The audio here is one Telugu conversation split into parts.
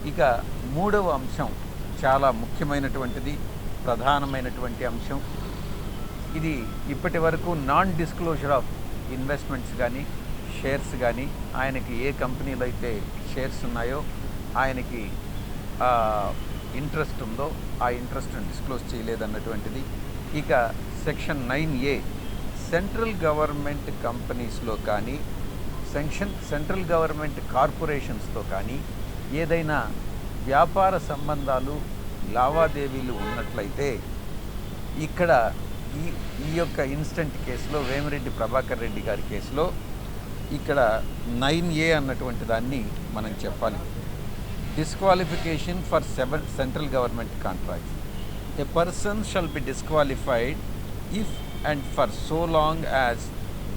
ఇక మూడవ అంశం చాలా ముఖ్యమైనటువంటిది, ప్రధానమైనటువంటి అంశం. ఇది ఇప్పటి వరకు నాన్ డిస్క్లోజర్ ఆఫ్ ఇన్వెస్ట్మెంట్స్ కానీ షేర్స్ కానీ, ఆయనకి ఏ కంపెనీలో అయితే షేర్స్ ఉన్నాయో, ఆయనకి ఇంట్రెస్ట్ ఉందో ఆ ఇంట్రెస్ట్ని డిస్క్లోజ్ చేయలేదన్నటువంటిది. ఇక సెక్షన్ 9A సెంట్రల్ గవర్నమెంట్ కంపెనీస్లో కానీ సెంట్రల్ గవర్నమెంట్ కార్పొరేషన్స్తో కానీ ఏదైనా వ్యాపార సంబంధాలు లావాదేవీలు ఉన్నట్లయితే ఇక్కడ ఈ యొక్క ఇన్స్టెంట్ కేసులో వేమిరెడ్డి ప్రభాకర్ రెడ్డి గారి కేసులో ఇక్కడ 9A అన్నటువంటి దాన్ని మనం చెప్పాలి. Disqualification for central government contracts. A person shall be disqualified if and for so long as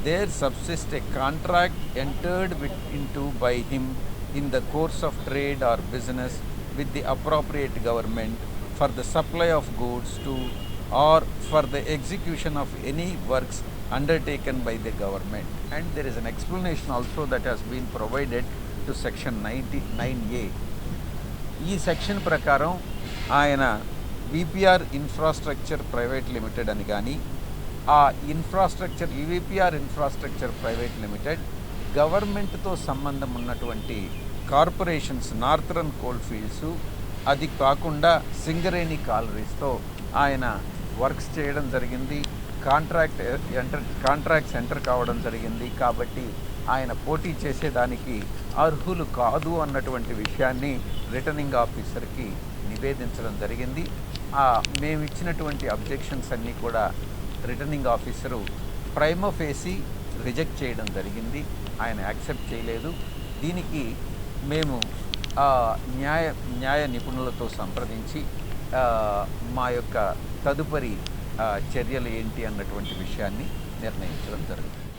there subsists a contract entered into by him in the course of trade or business with the appropriate government for the supply of goods to or for the execution of any works undertaken by the government. And there is an explanation also that has been provided to section 9A. ఈ సెక్షన్ ప్రకారం ఆయన విపిఆర్ ఇన్ఫ్రాస్ట్రక్చర్ ప్రైవేట్ లిమిటెడ్ అని కానీ, ఆ infrastructure VPR infrastructure private limited గవర్నమెంట్తో సంబంధం ఉన్నటువంటి కార్పొరేషన్స్, నార్థరన్ కోల్ ఫీల్డ్స్, అది కాకుండా సింగరేణి కాలరీస్తో ఆయన వర్క్స్ చేయడం జరిగింది. కాంట్రాక్ట్స్ ఎంటర్ కావడం జరిగింది. కాబట్టి ఆయన పోటీ చేసేదానికి అర్హులు కాదు అన్నటువంటి విషయాన్ని రిటర్నింగ్ ఆఫీసర్కి నివేదించడం జరిగింది. మేము ఇచ్చినటువంటి అబ్జెక్షన్స్ అన్నీ కూడా returning officer prima facie reject చేయడం జరిగింది. ఆయన యాక్సెప్ట్ చేయలేదు. దీనికి మేము న్యాయ నిపుణులతో సంప్రదించి మా యొక్క తదుపరి చర్యలు ఏంటి అన్నటువంటి విషయాన్ని నిర్ణయించడం జరుగుతుంది.